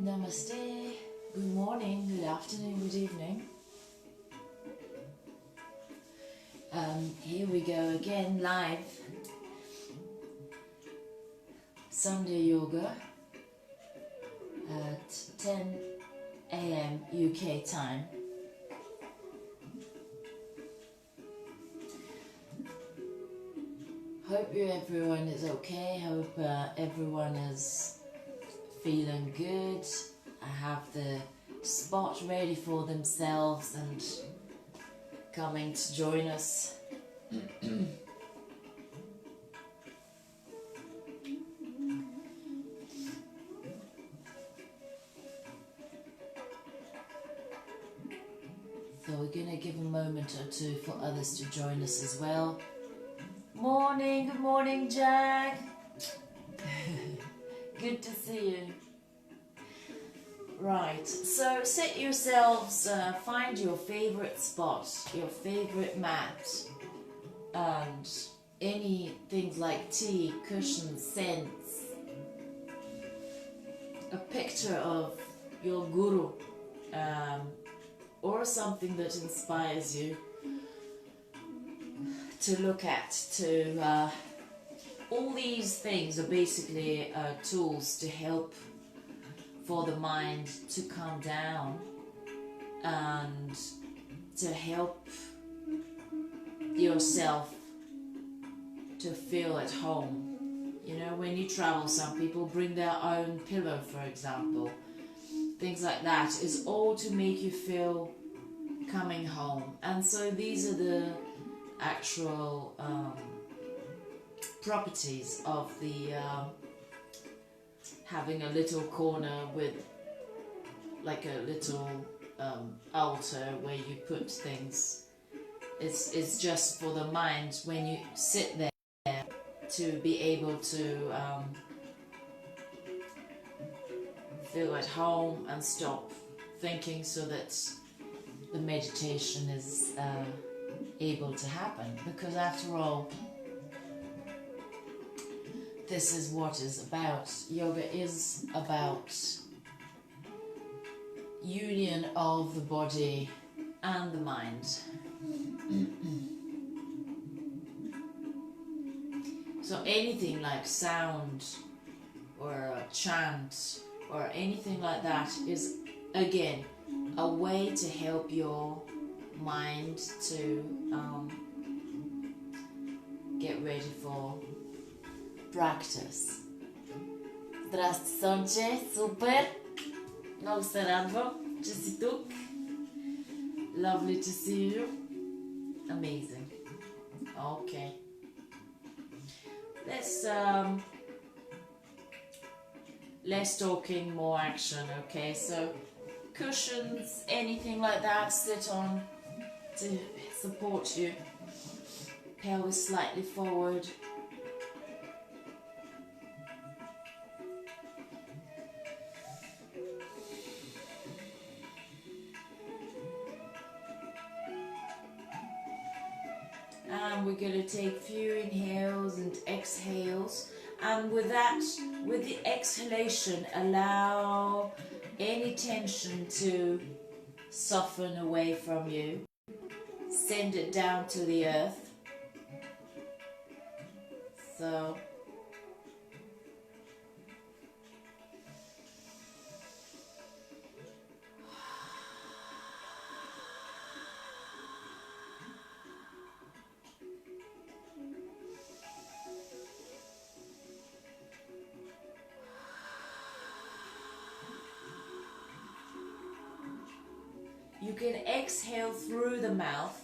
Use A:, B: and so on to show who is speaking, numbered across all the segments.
A: Namaste, good morning, good afternoon, good evening. Here we go again, live. Sunday Yoga at 10 a.m. UK time. Hope everyone is okay, hope everyone is feeling good. I have the spot ready for themselves and coming to join us. So we're going to give a moment or two for others to join us as well. Morning, good morning, Jack. Good to see you. Right, so set yourselves, find your favorite spot, your favorite mat, and any things like tea, cushions, scents, a picture of your guru, or something that inspires you to look at. All these things are basically tools to help for the mind to calm down and to help yourself to feel at home. You know, when you travel, some people bring their own pillow, for example. Things like that is all to make you feel coming home. And so these are the actual properties of the having a little corner with like a little altar where you put things. It's just for the mind when you sit there to be able to feel at home and stop thinking, so that the meditation is able to happen. Because after all, this is what is about. Yoga is about union of the body and the mind. So anything like sound or a chant or anything like that is again a way to help your mind to get ready for practice. Здрасти, Сонче, супер! Много се радвам, че си тук. Lovely to see you. Amazing. Okay. Less talking, more action, okay? So cushions, anything like that, sit on to support you. Pelvis slightly forward. And we're going to take a few inhales and exhales, and with the exhalation, allow any tension to soften away from you. Send it down to the earth. So you can exhale through the mouth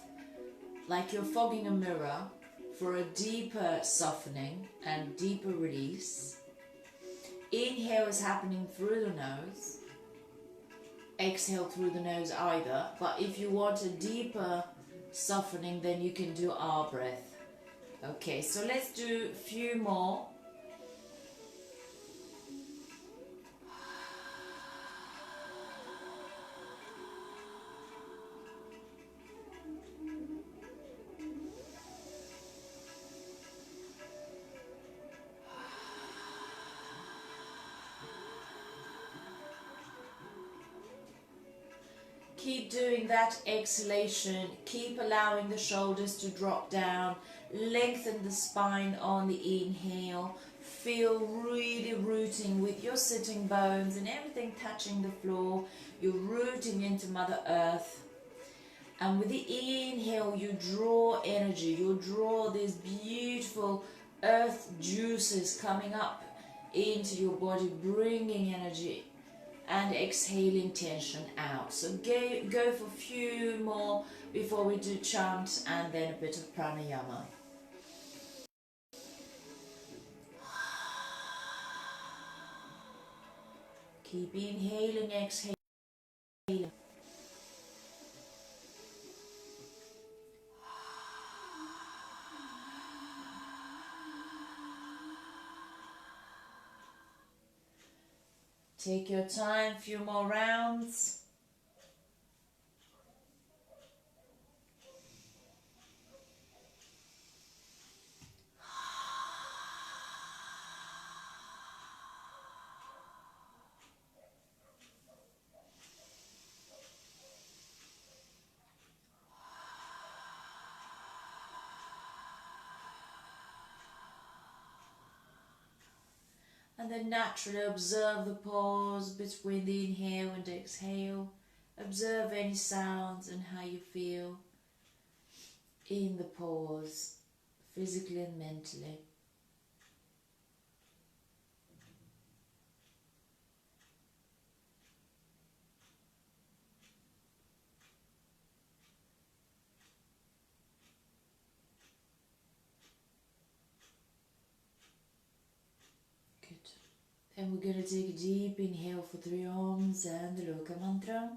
A: like you're fogging a mirror for a deeper softening and deeper release. Inhale is happening through the nose. Exhale through the nose either, but if you want a deeper softening, then you can do our breath. Okay, so let's do a few more. Keep doing that exhalation. Keep allowing the shoulders to drop down. Lengthen the spine on the inhale. Feel really rooting with your sitting bones and everything touching the floor. You're rooting into Mother Earth. And with the inhale, you draw energy. You draw these beautiful earth juices coming up into your body, bringing energy, and exhaling tension out. So go for a few more before we do chant and then a bit of pranayama. Keep inhaling, exhaling. Take your time, few more rounds. And then naturally observe the pause between the inhale and exhale. Observe any sounds and how you feel in the pause, physically and mentally. Good. Then we're going to take a deep inhale for 3 Oms and the Loka mantra.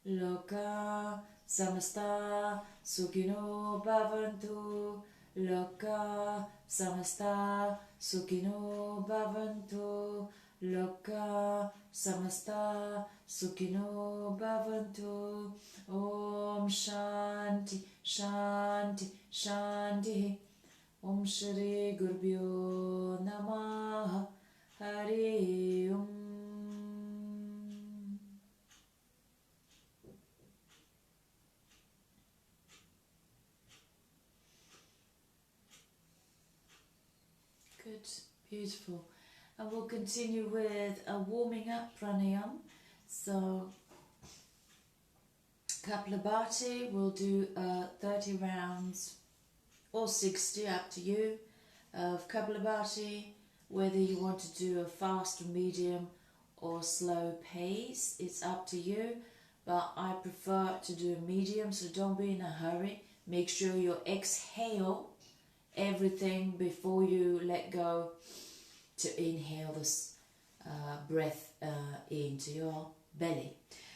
A: Loka samasta sukhino bhavantu. Loka samasta sukhino bhavantu. Loka samasta sukhino bhavantu. Om Shanti Shanti Shanti. Om Shri Gurubhyo Namaha. Hari Om. Good, beautiful. And we'll continue with a warming up pranayama. So, Kapalabhati, we'll do 30 rounds or 60, up to you, of Kapalabhati, whether you want to do a fast or medium or slow pace, it's up to you, but I prefer to do a medium, so don't be in a hurry. Make sure you exhale everything before you let go to inhale this breath into your belly.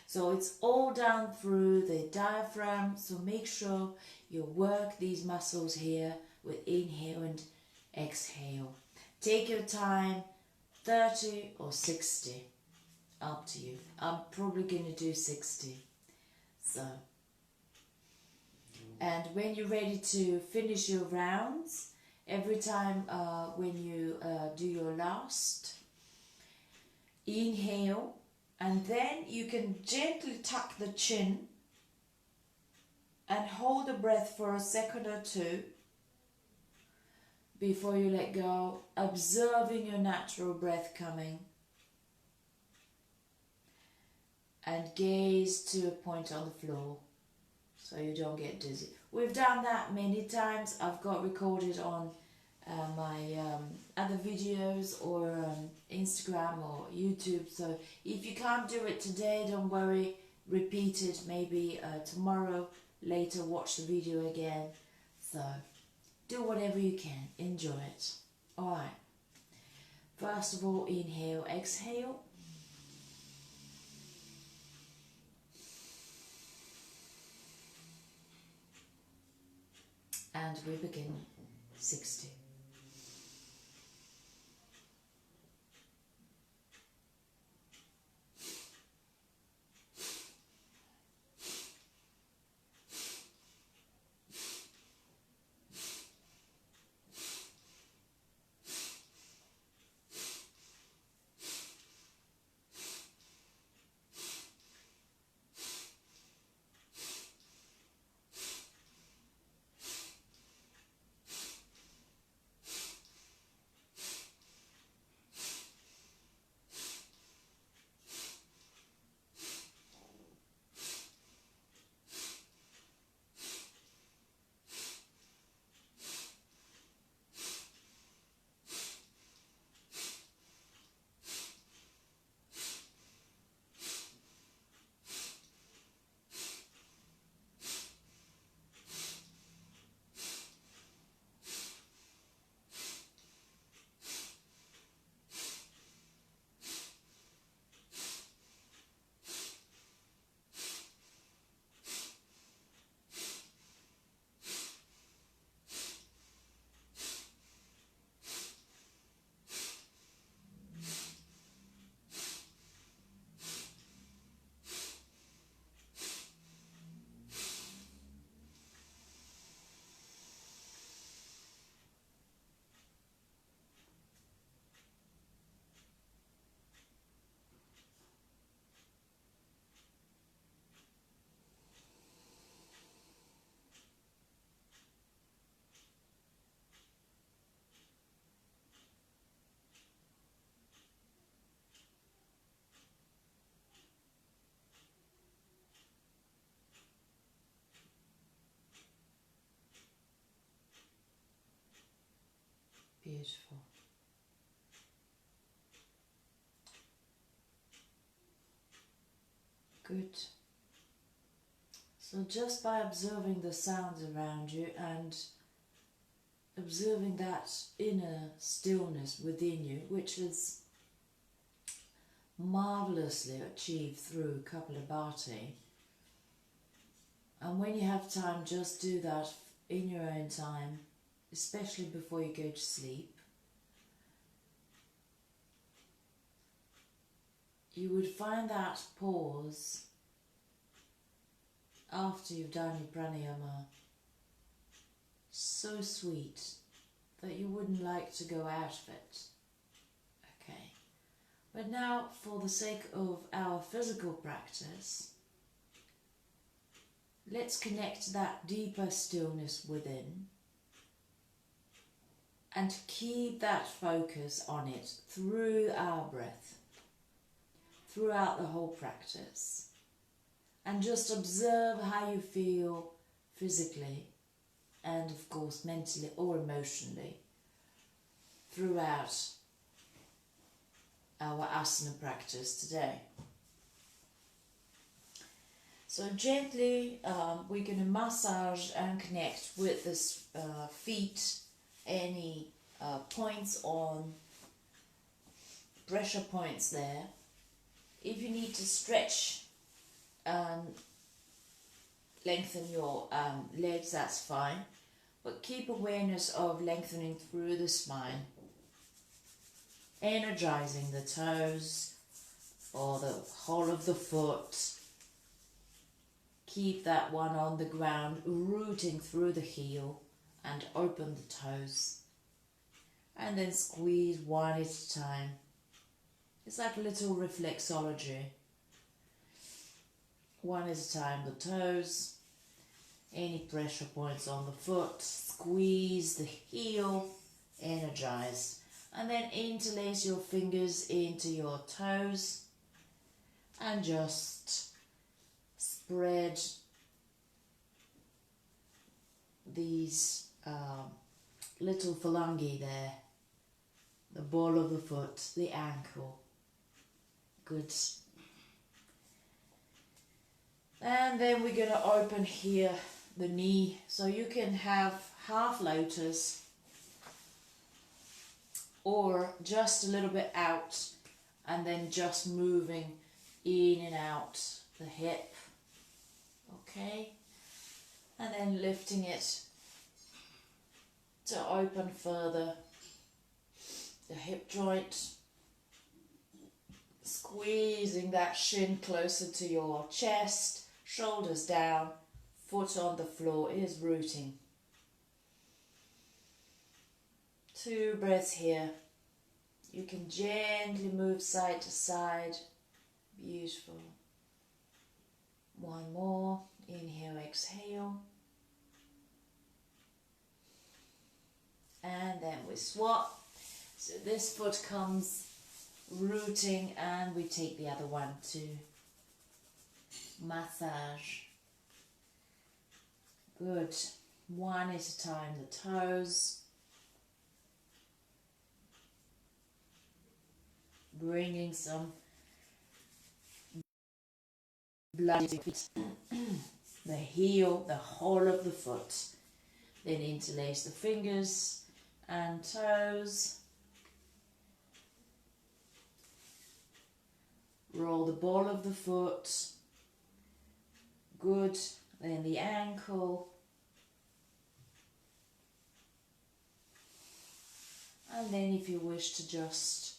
A: So it's all down through the diaphragm, so make sure you work these muscles here with inhale and exhale. Take your time, 30 or 60, up to you. I'm probably going to do 60. So, and when you're ready to finish your rounds, every time when you do your last, inhale, and then you can gently tuck the chin and hold the breath for a second or two before you let go, observing your natural breath coming, and gaze to a point on the floor so you don't get dizzy. We've done that many times. I've got recorded on my other videos or Instagram or YouTube, so if you can't do it today, don't worry, repeat it maybe tomorrow, later watch the video again. So Do whatever you can. Enjoy it. Alright. First of all, inhale, exhale. And we begin 60. Beautiful. Good. So just by observing the sounds around you and observing that inner stillness within you, which is marvelously achieved through Kapalabhati, and when you have time, just do that in your own time, especially before you go to sleep. You would find that pause after you've done your pranayama so sweet that you wouldn't like to go out of it. Okay. But now, for the sake of our physical practice, let's connect to that deeper stillness within and keep that focus on it through our breath, throughout the whole practice. And just observe how you feel physically and, of course, mentally or emotionally throughout our asana practice today. So gently we're going to massage and connect with the feet, any points on, pressure points there. If you need to stretch and lengthen your legs, that's fine. But keep awareness of lengthening through the spine, energizing the toes or the whole of the foot. Keep that one on the ground, rooting through the heel and open the toes. And then squeeze one at a time. It's like a little reflexology. One at a time, the toes, any pressure points on the foot, squeeze the heel, energize. And then interlace your fingers into your toes and just spread these little phalange there, the ball of the foot, the ankle. Good. And then we're going to open here the knee. So you can have half lotus or just a little bit out and then just moving in and out the hip. Okay, and then lifting it to open further the hip joint, squeezing that shin closer to your chest, shoulders down, foot on the floor is rooting. 2 breaths here. You can gently move side to side. Beautiful. 1 more. Inhale, exhale. And then we swap. So this foot comes rooting and we take the other one to massage. Good. 1 at a time, the toes. Bringing some blood into your feet. The heel, the whole of the foot. Then interlace the fingers and toes. Roll the ball of the foot. Good. Then the ankle. And then if you wish to just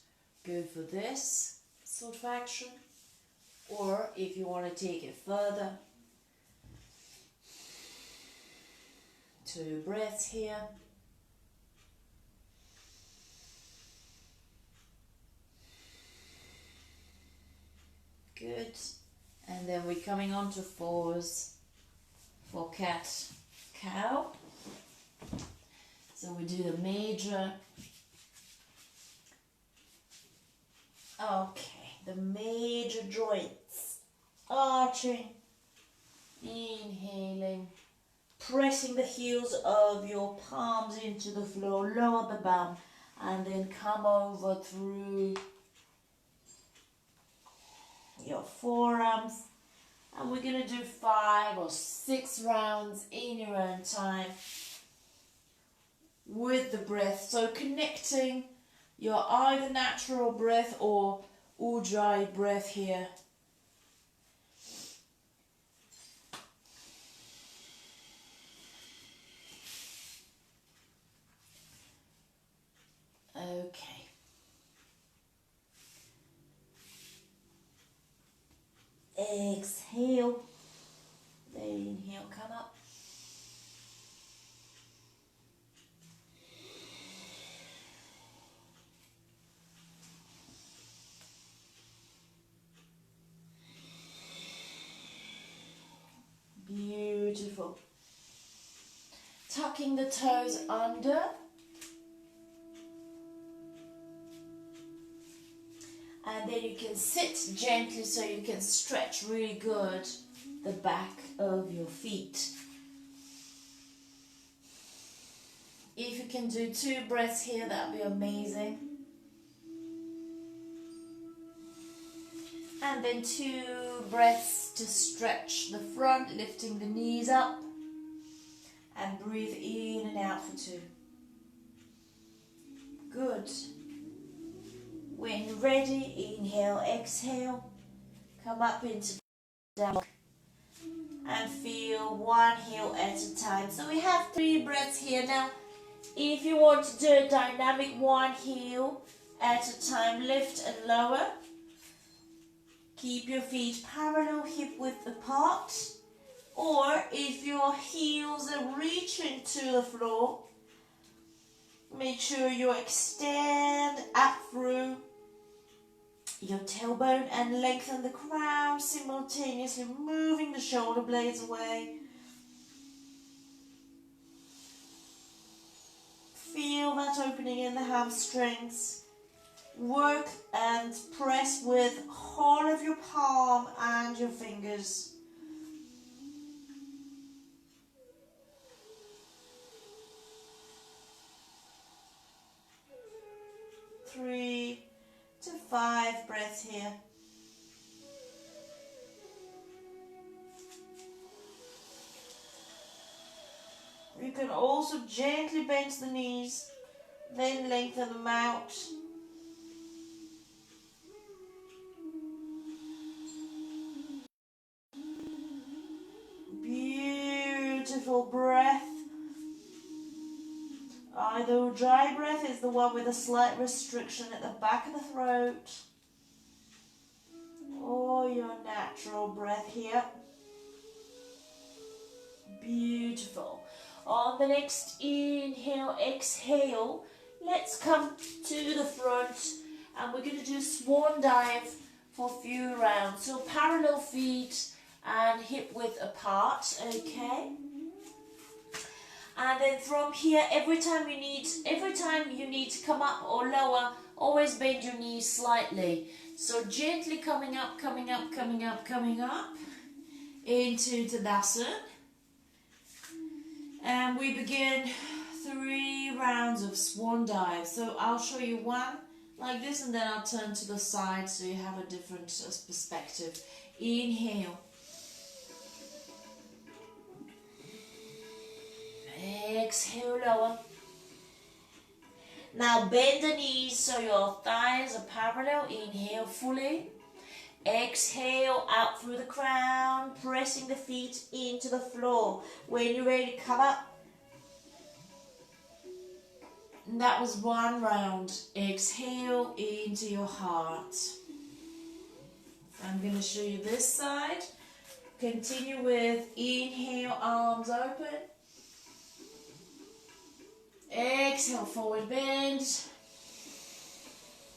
A: go for this sort of action, or if you want to take it further, 2 breaths here. Good. And then we're coming on to 4s for cat, cow. So we do the major. Okay, the major joints. Arching, inhaling, pressing the heels of your palms into the floor, lower the bum, and then come over through your forearms. And we're going to do 5 or 6 rounds in your own time with the breath. So connecting your either natural breath or ujjayi breath here. Okay. Exhale. Then inhale, come up. Beautiful. Tucking the toes under. And then you can sit gently so you can stretch really good the back of your feet. If you can do 2 breaths here, that would be amazing. And then 2 breaths to stretch the front, lifting the knees up. And breathe in and out for 2. Good. When ready, inhale, exhale. Come up into down dog. And feel 1 heel at a time. So we have 3 breaths here. Now, if you want to do a dynamic 1 heel at a time, lift and lower. Keep your feet parallel, hip width apart. Or if your heels are reaching to the floor, make sure you extend up through your tailbone and lengthen the crown, simultaneously moving the shoulder blades away. Feel that opening in the hamstrings. Work and press with whole of your palm and your fingers. Three to 5 breaths here.
B: can also gently bend the knees, then lengthen them out. Beautiful breath. Either dry breath is the one with a slight restriction at the back of the throat, or your natural breath here. Beautiful. On the next inhale, exhale, let's come to the front and we're going to do swan dive for a few rounds. So parallel feet and hip width apart, okay? And then from here, every time you need to come up or lower, always bend your knees slightly. So gently coming up, coming up, coming up, coming up into Tadasana. And we begin 3 rounds of swan dive. So I'll show you one like this and then I'll turn to the side so you have a different perspective. Inhale. Exhale, lower. Now bend the knees so your thighs are parallel. Inhale fully. Exhale out through the crown, pressing the feet into the floor. When you're ready, come up. And that was 1 round. Exhale into your heart. I'm going to show you this side. Continue with inhale, arms open. Exhale, forward bend.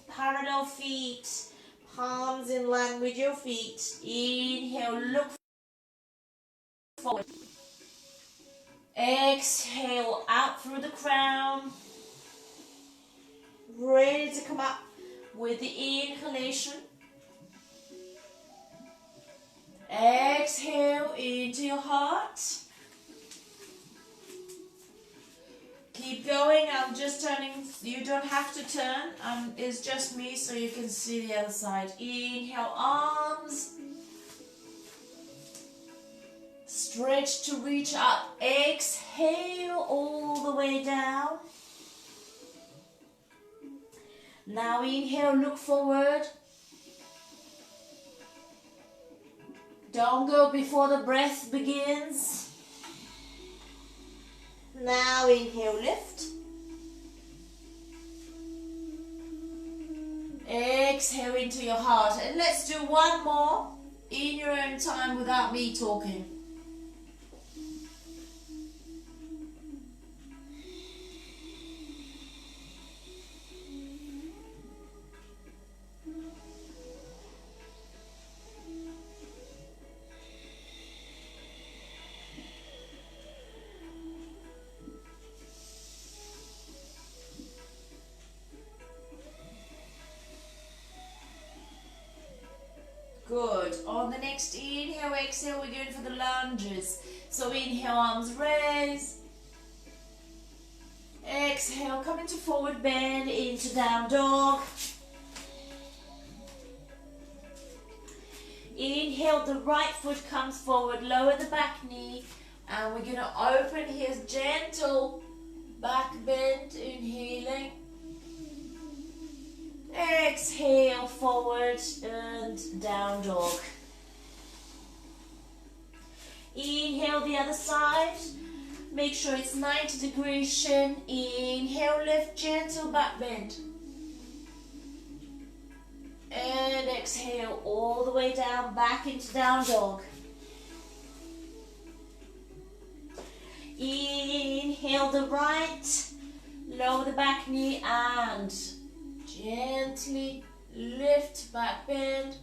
B: Parallel feet. Palms in line with your feet. Inhale, look forward. Exhale, out through the crown. Ready to come up with the inhalation. Exhale into your heart. Keep going, I'm just turning, you don't have to turn, it's just me so you can see the other side. Inhale, arms. Stretch to reach up. Exhale all the way down. Now inhale, look forward. Don't go before the breath begins. Now inhale, lift. Exhale into your heart. And let's do one more in your own time without me talking. Good. On the next inhale, exhale, we're going for the lunges. So inhale, arms raise. Exhale, come into forward bend, into down dog. Inhale, the right foot comes forward, lower the back knee. And we're going to open here, gentle back bend, inhaling. Exhale, forward and down dog. Inhale the other side. Make sure it's 90 degrees shin. Inhale, lift, gentle back bend. And exhale all the way down, back into down dog. Inhale the right, lower the back knee and gently lift, back bend.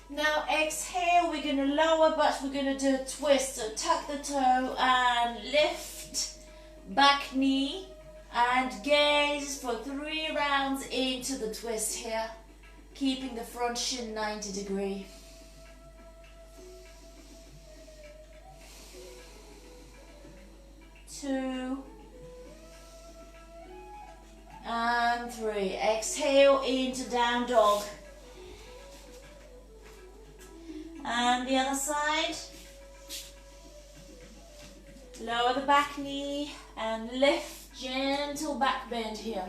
B: Now exhale, we're going to lower, but we're going to do a twist. So tuck the toe and lift, back knee, and gaze for 3 rounds into the twist here, keeping the front shin 90 degree. 2 and 3. Exhale into down dog. And the other side. Lower the back knee and lift, gentle back bend here.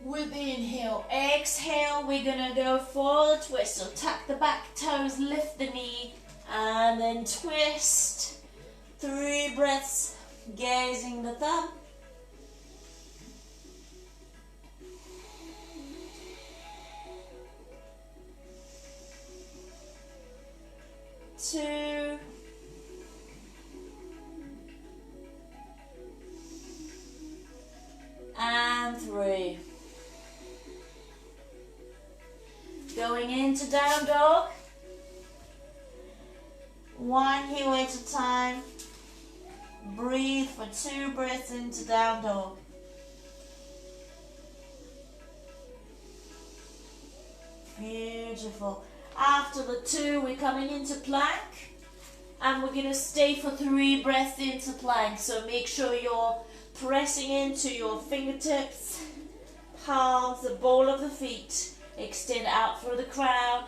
B: With the inhale, exhale, we're gonna go for the twist. So tuck the back toes, lift the knee, and then twist. 3 breaths, gazing the thumb. 2. And 3. Going into down dog. 1 heel at a time. Breathe for 2 breaths into down dog. Beautiful. After the 2, we're coming into plank. And we're going to stay for 3 breaths into plank. So make sure you're pressing into your fingertips, palms, the ball of the feet. Extend out through the crown.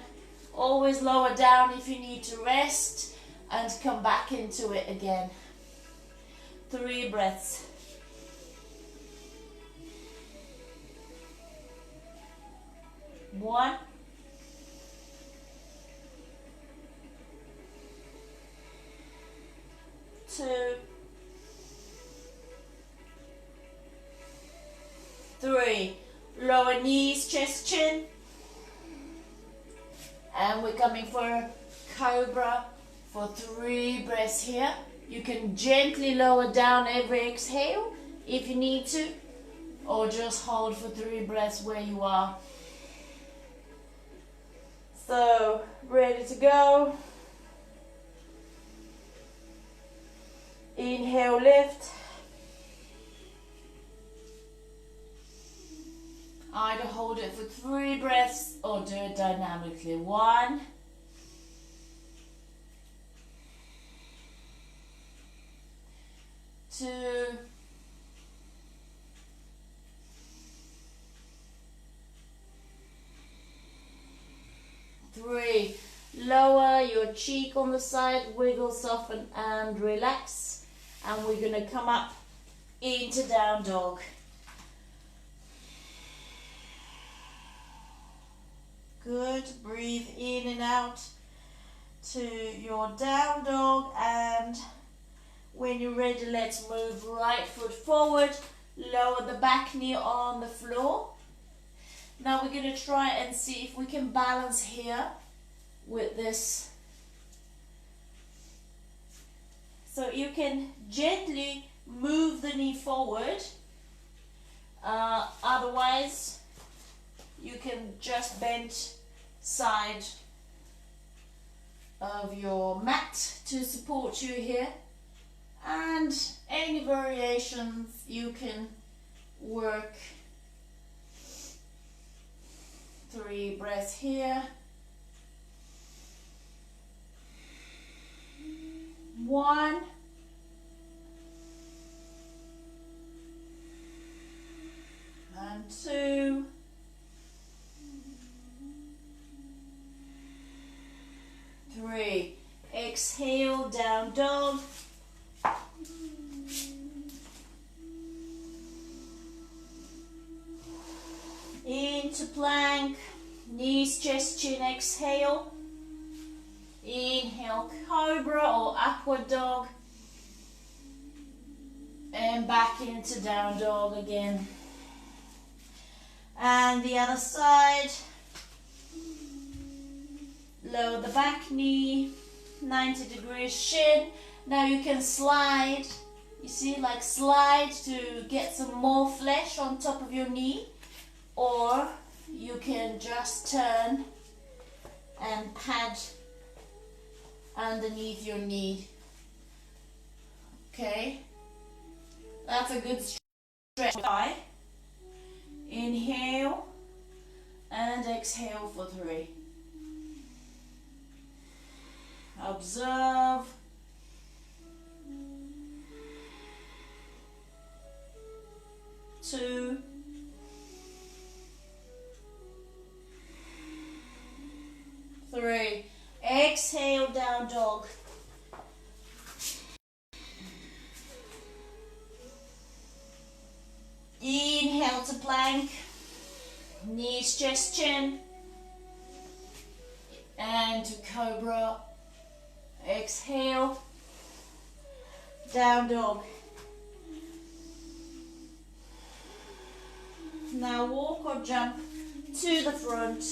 B: Always lower down if you need to rest. And come back into it again. 3 breaths. 1. 2. 3. Lower knees, chest, chin. And we're coming for cobra for 3 breaths here. You can gently lower down every exhale if you need to, or just hold for 3 breaths where you are. So, ready to go. Inhale, lift. Either hold it for 3 breaths or do it dynamically. 1. 2. 3. Lower your cheek on the side, wiggle, soften and relax. And we're going to come up into down dog. Good. Breathe in and out to your down dog, and when you're ready, let's move right foot forward. Lower the back knee on the floor. Now we're going to try and see if we can balance here with this. So you can gently move the knee forward. Otherwise, you can just bend side of your mat to support you here. And any variations you can work. 3 breaths here. 1. 2. 3. Exhale, down dog. Into plank, knees, chest, chin, exhale. Inhale, cobra or upward dog. And back into down dog again. And the other side. Lower the back knee, 90 degrees shin. Now you can slide, you see, like slide to get some more flesh on top of your knee. Or you can just turn and pad underneath your knee. Okay, that's a good stretch. Inhale and exhale for 3. Observe. 2. 3. Exhale, down dog. Inhale to plank, knees, chest, chin, and to cobra. Exhale, down dog. Now walk or jump to the front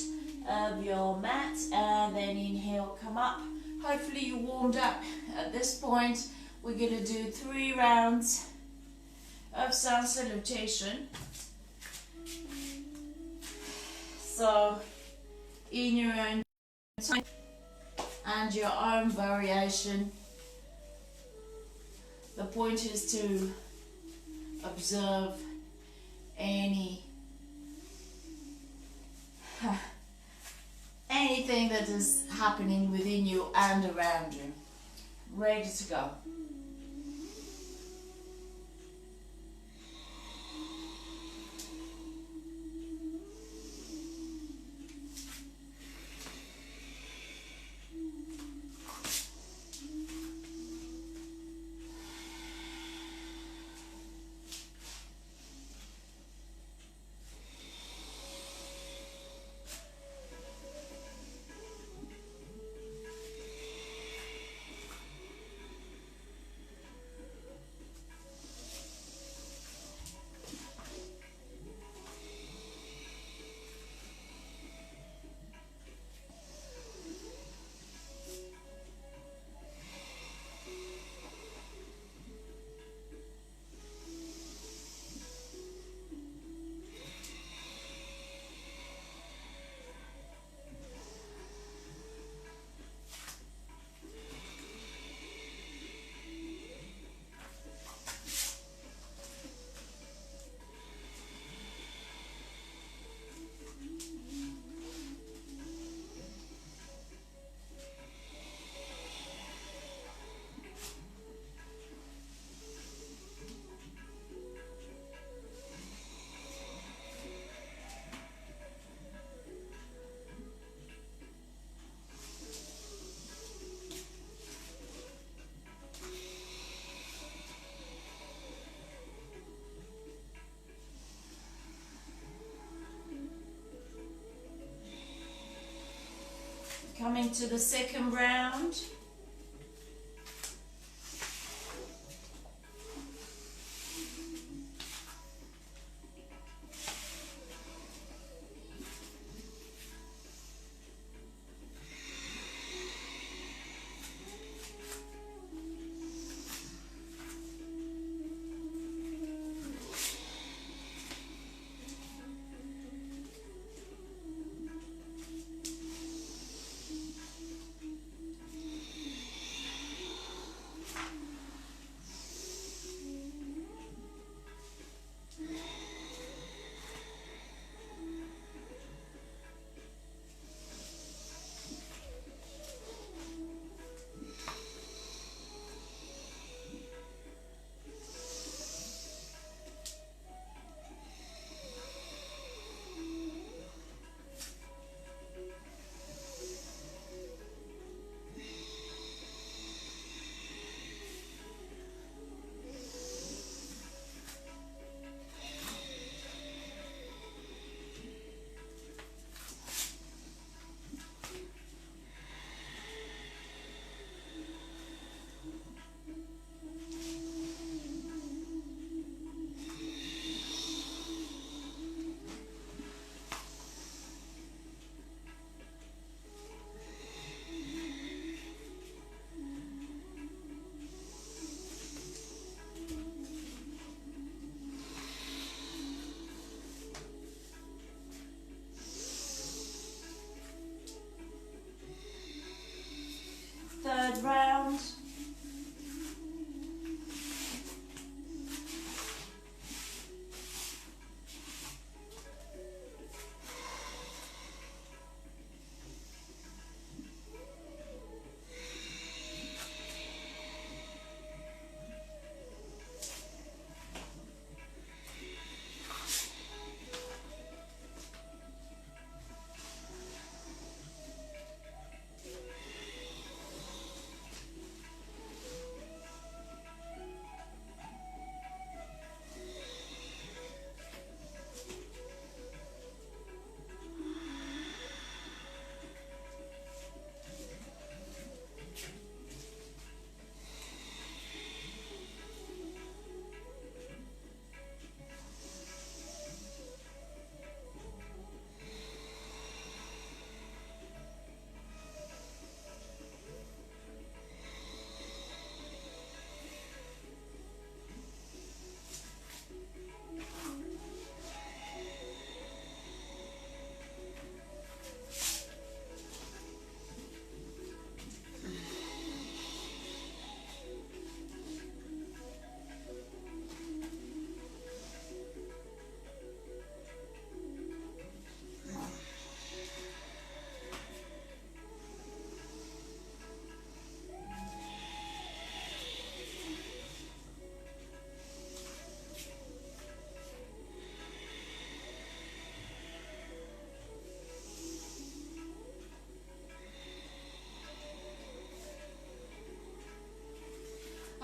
B: of your mat and then inhale, come up. Hopefully you warmed up. At this point, we're going to do 3 rounds of sun salutation. So, in your own time and your own variation, the point is to observe anything that is happening within you and around you. Ready to go. Coming to the second round.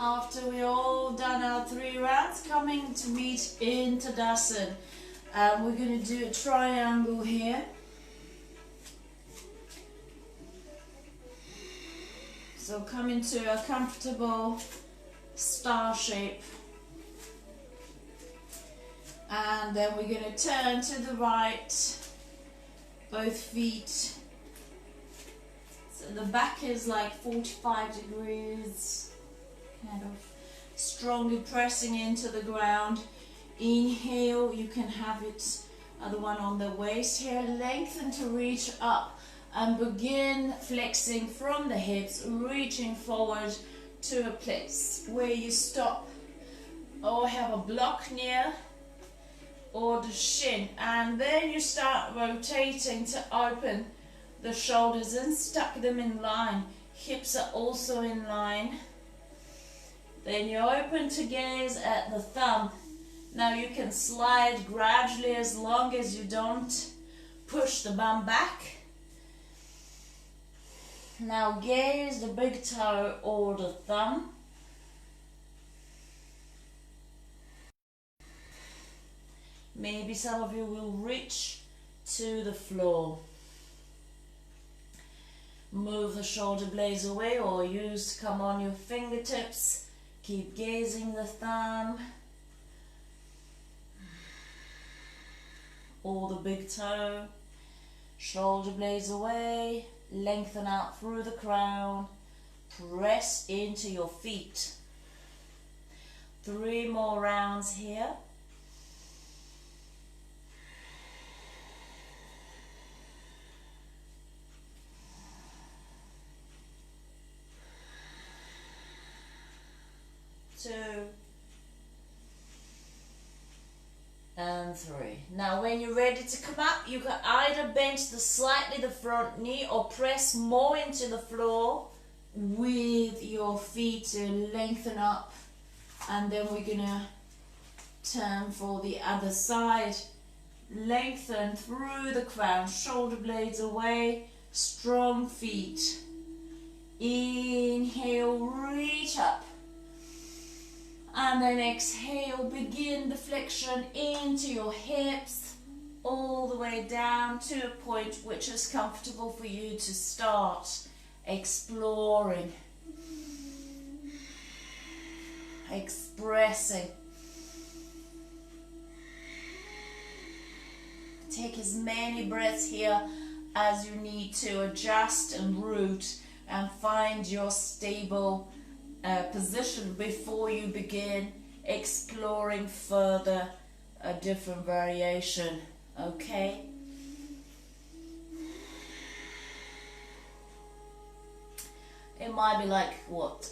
B: After we all done our 3 rounds, coming to meet in Tadasana. We're going to do a triangle here. So come into a comfortable star shape. And then we're going to turn to the right, both feet. So the back is like 45 degrees, kind of strongly pressing into the ground. Inhale, you can have it, the one on the waist here, lengthen to reach up and begin flexing from the hips, reaching forward to a place where you stop or have a block near or the shin, and then you start rotating to open the shoulders and stuck them in line. Hips are also in line. Then you open to gaze at the thumb. Now you can slide gradually as long as you don't push the bum back. Now gaze the big toe or the thumb. Maybe some of you will reach to the floor. Move the shoulder blades away or use to come on your fingertips. Keep gazing the thumb or the big toe. Shoulder blades away. Lengthen out through the crown. Press into your feet. 3 more rounds here. Two and 3. Now when you're ready to come up, you can either bench slightly the front knee or press more into the floor with your feet to lengthen up, and then we're gonna turn for the other side. Lengthen through the crown, shoulder blades away, strong feet. Inhale, reach up. And then exhale, begin the flexion into your hips, all the way down to a point which is comfortable for you to start exploring, expressing. Take as many breaths here as you need to adjust and root and find your stable position before you begin exploring further a different variation. Okay? It might be like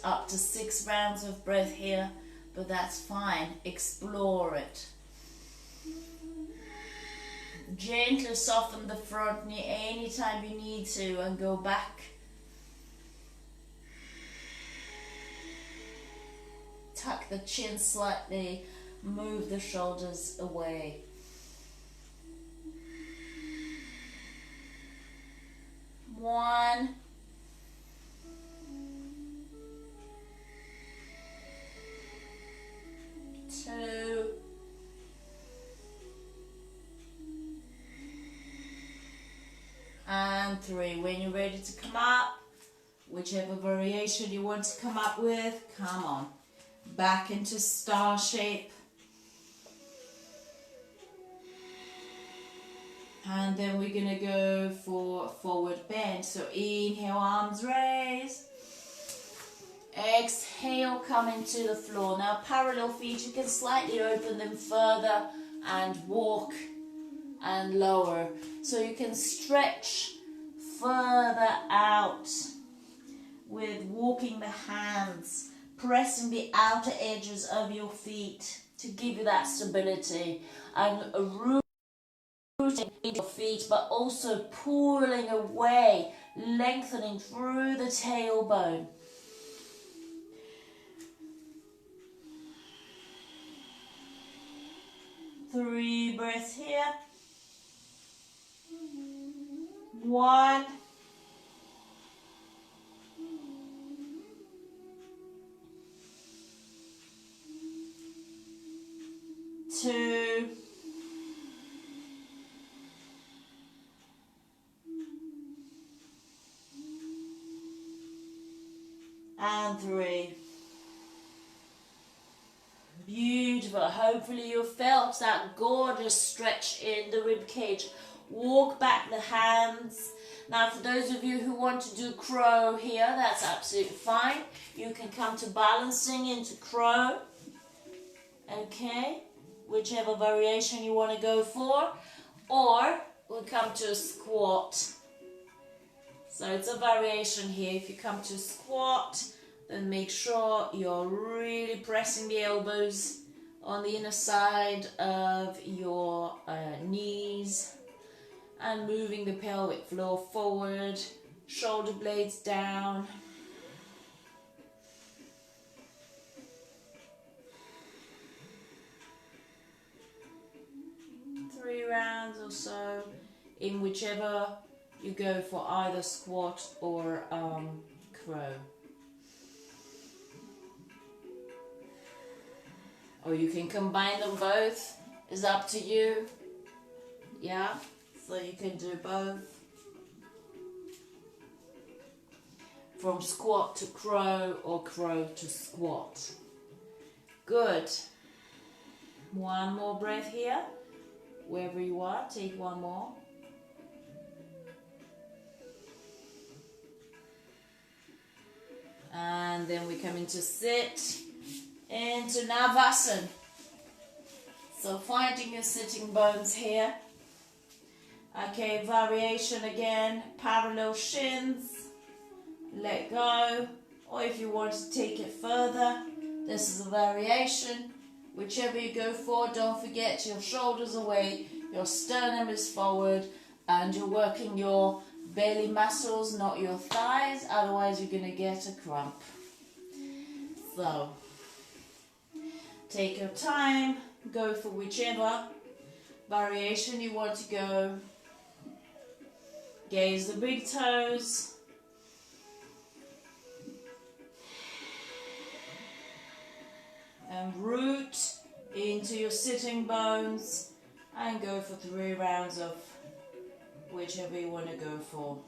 B: up to 6 rounds of breath here, but that's fine. Explore it. Gently soften the front knee anytime you need to and go back. Tuck the chin slightly, move the shoulders away. One. Two. And 3. When you're ready to come up, whichever variation you want to come up with, come on. Back into star shape. And then we're going to go for forward bend. So inhale, arms raise. Exhale, come into the floor. Now parallel feet, you can slightly open them further and walk and lower. So you can stretch further out with walking the hands, pressing the outer edges of your feet to give you that stability, and rooting in your feet, but also pulling away, lengthening through the tailbone. Three breaths here. 1. and 3. Beautiful. Hopefully you felt that gorgeous stretch in the rib cage. Walk back the hands. Now for those of you who want to do crow here, that's absolutely fine. You can come to balancing into crow. Okay, whichever variation you want to go for. Or we'll come to a squat. So it's a variation here. If you come to a squat, then make sure you're really pressing the elbows on the inner side of your knees and moving the pelvic floor forward, shoulder blades down. Three rounds or so in whichever you go for, either squat or crow. Or you can combine them both, it's up to you. Yeah, so you can do both. From squat to crow or crow to squat. Good. One more breath here. Wherever you are, take one more. And then we come into sit, into Navasana. So finding your sitting bones here. Okay, variation again, parallel shins, let go. Or if you want to take it further, this is a variation. Whichever you go for, don't forget your shoulders away, your sternum is forward, and you're working your belly muscles, not your thighs, otherwise you're going to get a crump. So, take your time, go for whichever variation you want to go. Gaze the big toes. And root into your sitting bones and go for 3 rounds of whichever you want to go for.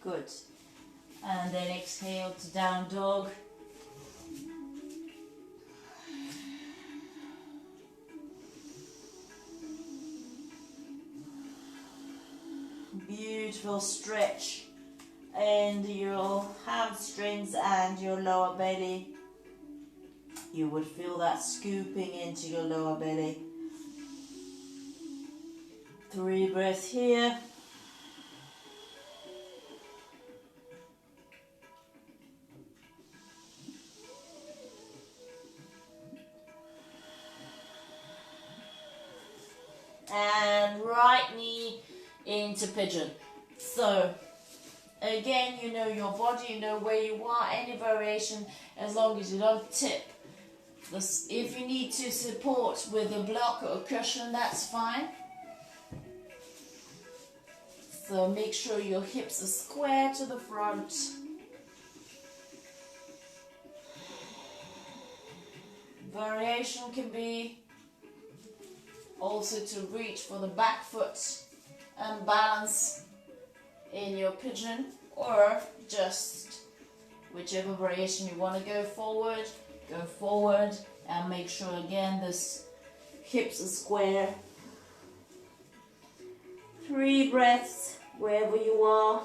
B: Good. And then exhale to down dog. Beautiful stretch in your hamstrings and your lower belly. You would feel that scooping into your lower belly. 3 breaths here. And right knee into pigeon. So again, you know your body, you know where you are, any variation, as long as you don't tip. If you need to support with a block or a cushion, that's fine. So make sure your hips are square to the front. Variation can be also to reach for the back foot and balance in your pigeon, or just whichever variation you want to go forward and make sure again this hips are square. 3 breaths wherever you are.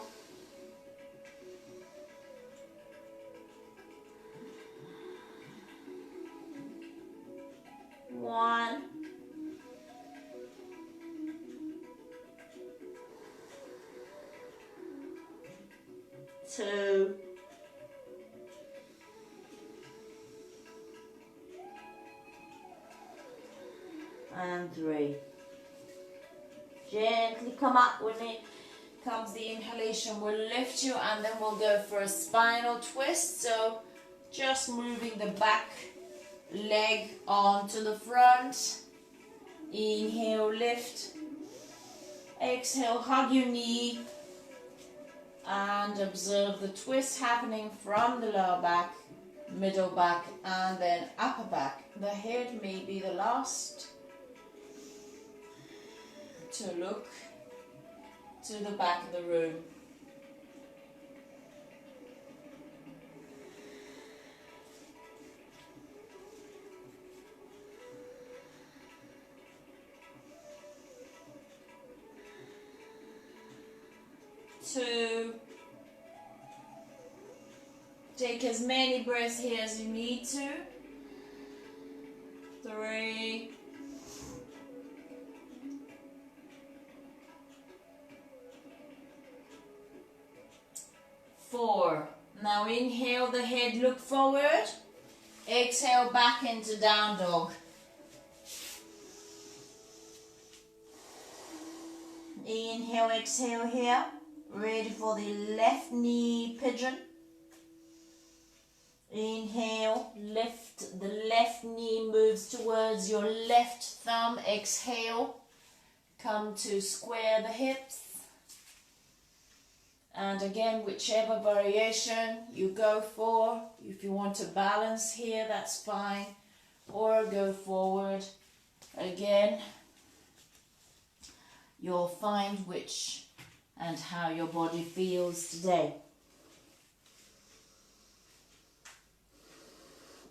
B: One. 2. And 3. Gently come up. When it comes the inhalation, we'll lift you and then we'll go for a spinal twist. So just moving the back leg onto the front Inhale, lift. Exhale, hug your knee. And observe the twist happening from the lower back, middle back, and then upper back. The head may be the last to look to the back of the room. Two. Take as many breaths here as you need to. 3. 4. Now inhale the head, look forward. Exhale back into down dog. Inhale, exhale here. Ready for the left knee pigeon. Inhale, lift, the left knee moves towards your left thumb. Exhale, come to square the hips. And again, whichever variation you go for, if you want to balance here, that's fine. Or go forward. Again, you'll find which and how your body feels today.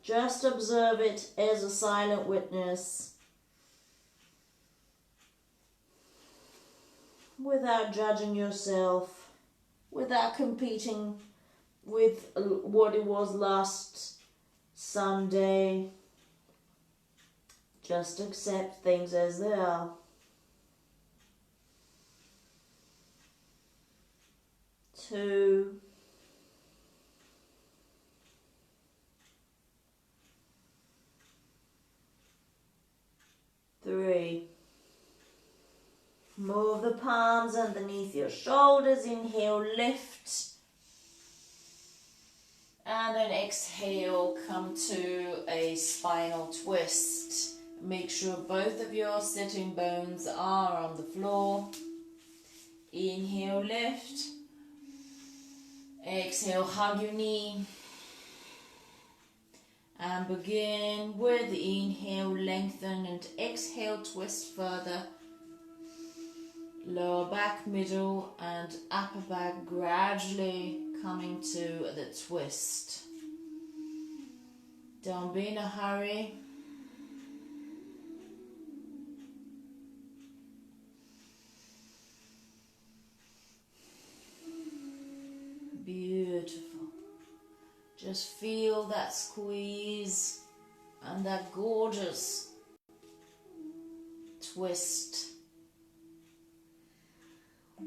B: Just observe it as a silent witness, without judging yourself, without competing with what it was last Sunday. Just accept things as they are. 2. 3. Move the palms underneath your shoulders. Inhale, lift. And then exhale, come to a spinal twist. Make sure both of your sitting bones are on the floor. Inhale, lift. Exhale, hug your knee. And begin with inhale, lengthen, and exhale, twist further. Lower back, middle, and upper back gradually coming to the twist. Don't be in a hurry. Beautiful. Just feel that squeeze and that gorgeous twist.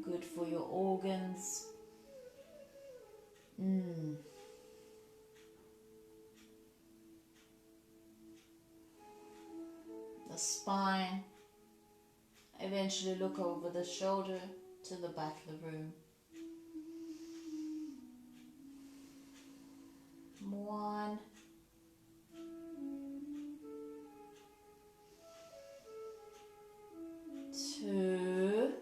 B: Good for your organs. The spine. Eventually look over the shoulder to the back of the room. 1. 2.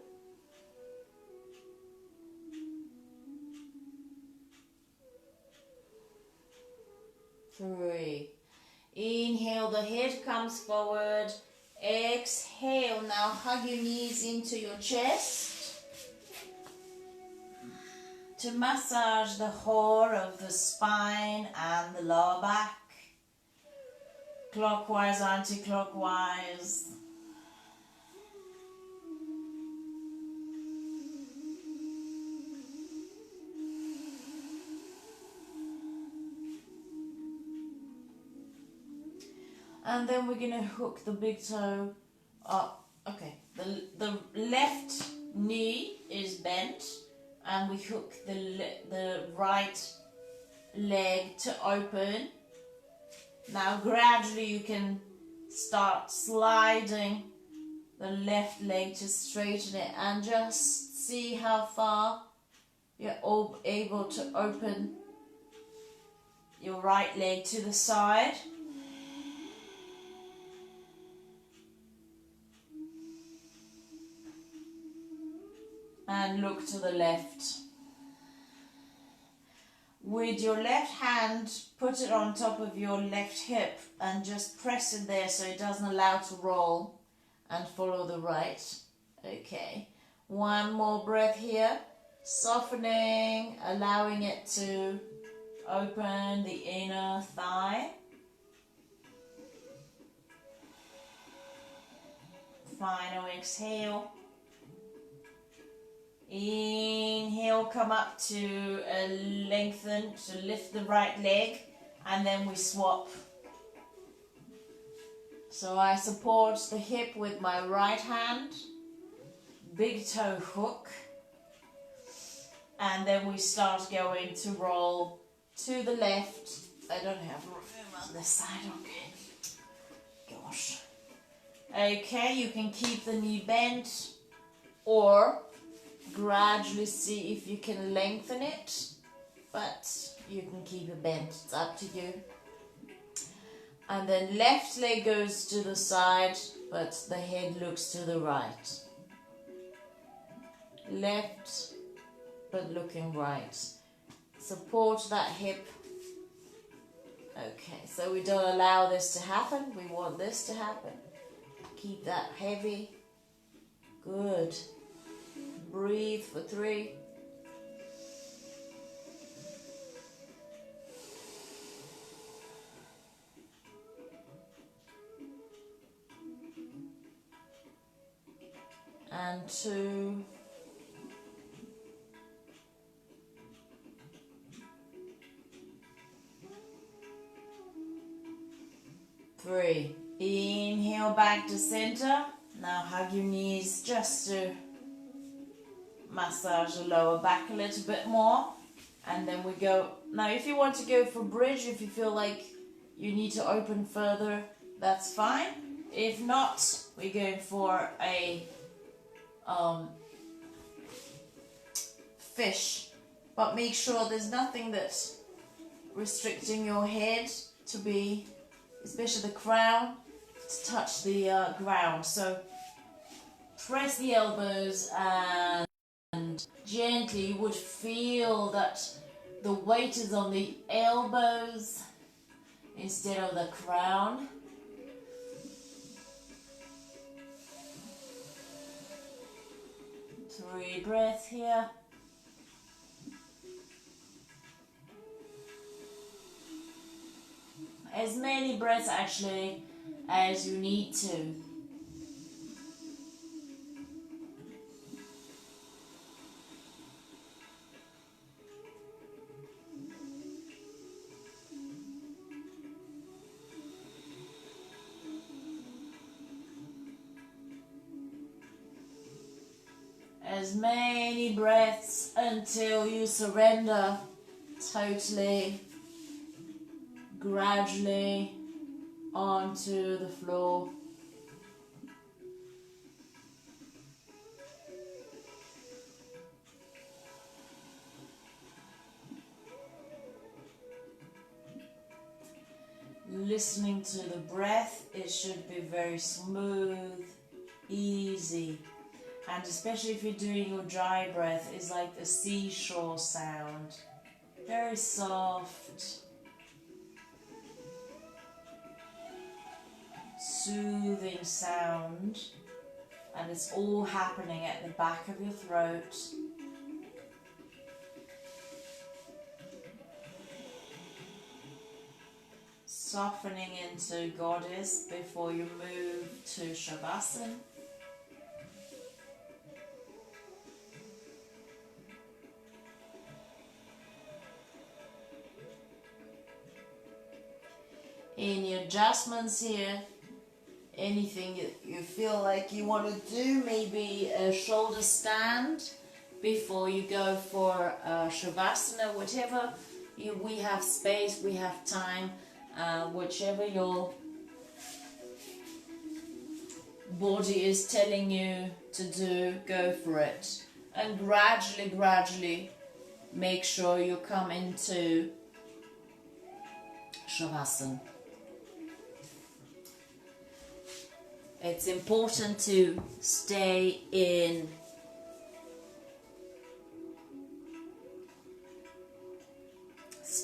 B: 3. Inhale, the head comes forward. Exhale, now hug your knees into your chest to massage the whole of the spine and the lower back, clockwise, anti-clockwise. And then we're going to hook the big toe up. Okay, the left knee is bent, and we hook the right leg to open. Now gradually you can start sliding the left leg to straighten it, and just see how far you're able to open your right leg to the side.
A: and look to the left. With your left hand, put it on top of your left hip and just press it there so it doesn't allow to roll, and follow the right. Okay, one more breath here, softening, allowing it to open the inner thigh. Final exhale. Inhale, come up to a lengthen, to lift the right leg, and then we swap. So I support the hip with my right hand, big toe hook, and then we start going to roll to the left. I don't have room on this side, okay. Gosh. Okay, you can keep the knee bent or gradually see if you can lengthen it, but you can keep it bent, it's up to you. And then left leg goes to the side, but the head looks to the right. Left, but looking right. Support that hip. Okay, so we don't allow this to happen, we want this to happen. Keep that heavy. Good. Breathe for 3. And 2. 3. Inhale back to center. Now hug your knees just to massage the lower back a little bit more. And then we go. Now if you want to go for bridge, if you feel like you need to open further, that's fine. If not, we're going for a fish. But make sure there's nothing that's restricting your head to be, especially the crown, to touch the ground. So press the elbows and gently you would feel that the weight is on the elbows instead of the crown. Three breaths here. As many breaths actually as you need to. As many breaths until you surrender totally, gradually onto the floor. Listening to the breath, it should be very smooth, easy. And especially if you're doing your dry breath, it's like a seashore sound. Very soft, soothing sound. And it's all happening at the back of your throat. Softening into Goddess before you move to Shavasana. Any adjustments here, anything you feel like you want to do, maybe a shoulder stand before you go for Shavasana, whatever. We have space, we have time, whichever your body is telling you to do, go for it. And gradually make sure you come into Shavasana. It's important to stay in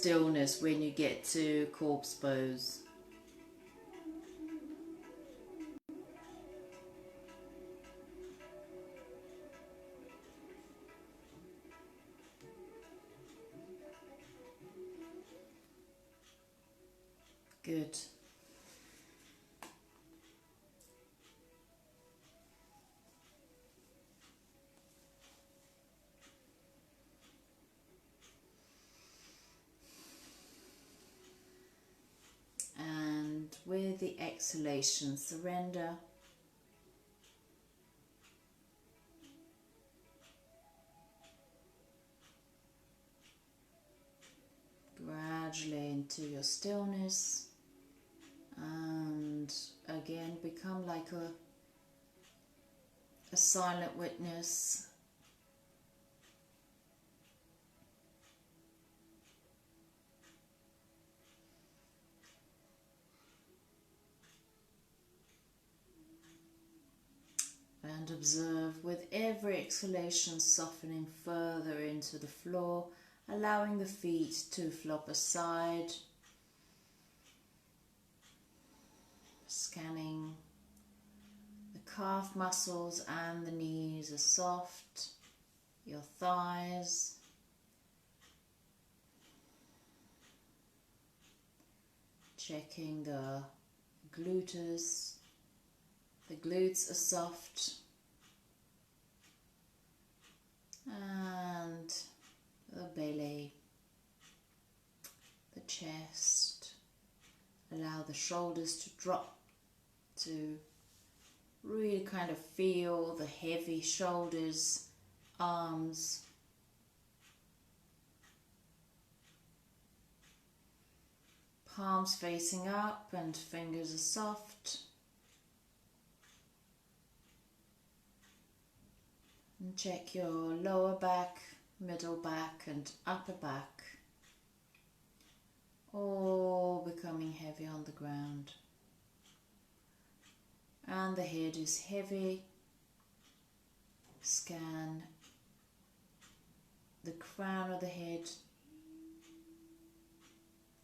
A: stillness when you get to corpse pose. Good. And with the exhalation, surrender. Gradually into your stillness, and again become like a silent witness. And observe with every exhalation softening further into the floor, allowing the feet to flop aside, scanning the calf muscles and the knees are soft, your thighs, checking the gluteus. The glutes are soft, and the belly, the chest. Allow the shoulders to drop, to really kind of feel the heavy shoulders, arms. Palms facing up and fingers are soft. And check your lower back, middle back and upper back, all becoming heavy on the ground. And the head is heavy. Scan the crown of the head,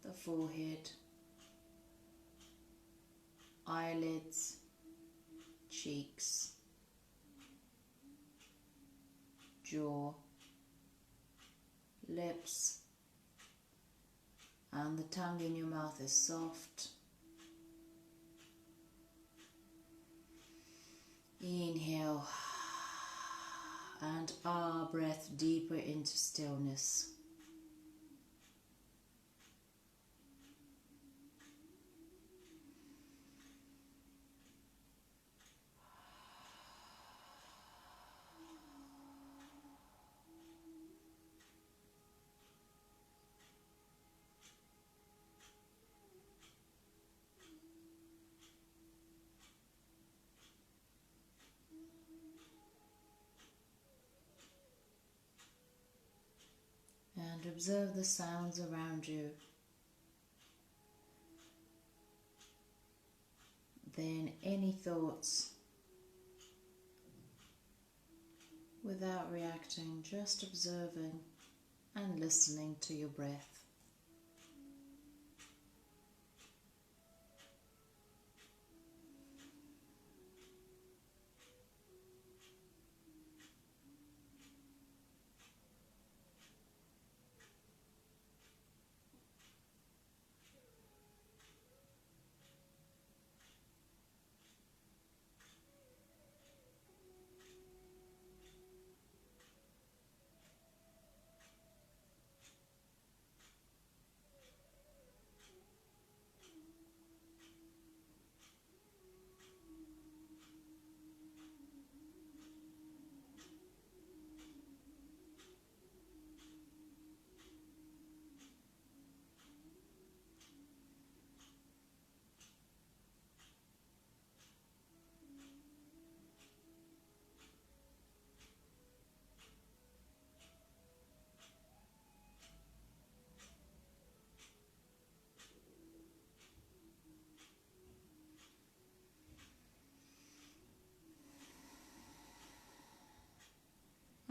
A: the forehead, eyelids, cheeks, jaw, lips, and the tongue in your mouth is soft. Inhale and our breath deeper into stillness. And observe the sounds around you. Then any thoughts, without reacting, just observing and listening to your breath.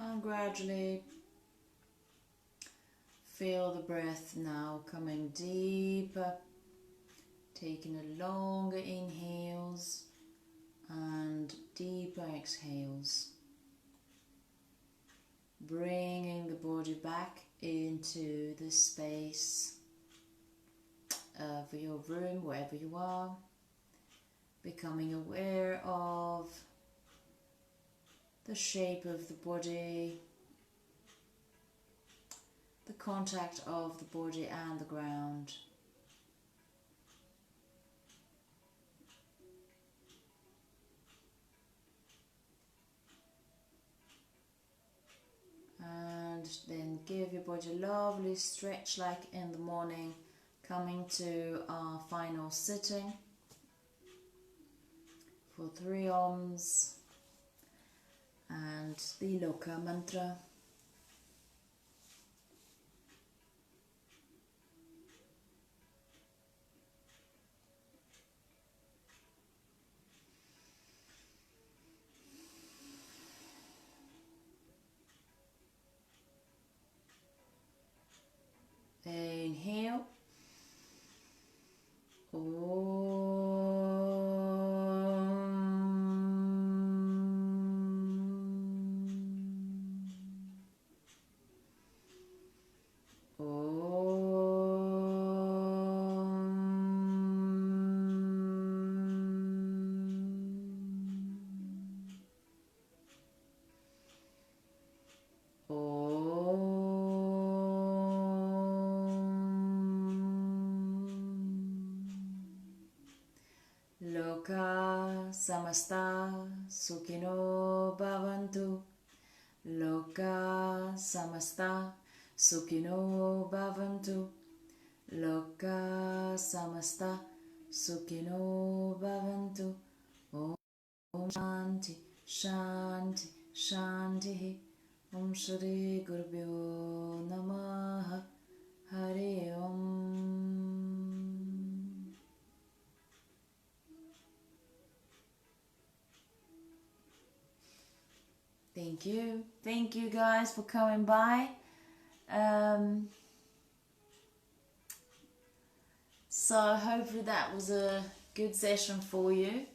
A: And gradually feel the breath now coming deeper, taking a longer inhales and deeper exhales. Bringing the body back into the space of your room, wherever you are. Becoming aware of the shape of the body, the contact of the body and the ground. And then give your body a lovely stretch like in the morning, coming to our final sitting for 3 Oms and the Loka mantra. Inhale. Loka samasta sukhino bhavantu. Loka samasta sukhino bhavantu. Loka samasta sukhino bhavantu. Om Shanti Shanti Shanti. Om Shri Gurubhyo Namaha. Hari Om. Thank you guys for coming by. So hopefully that was a good session for you.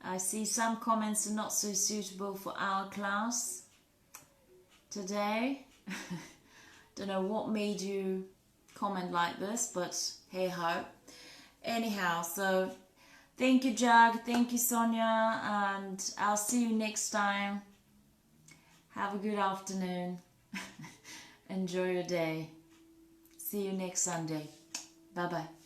A: I see some comments are not so suitable for our class today. Don't know what made you comment like this, but hey ho. Anyhow, so thank you Jag, thank you Sonia, and I'll see you next time. Have a good afternoon. Enjoy your day. See you next Sunday. Bye bye.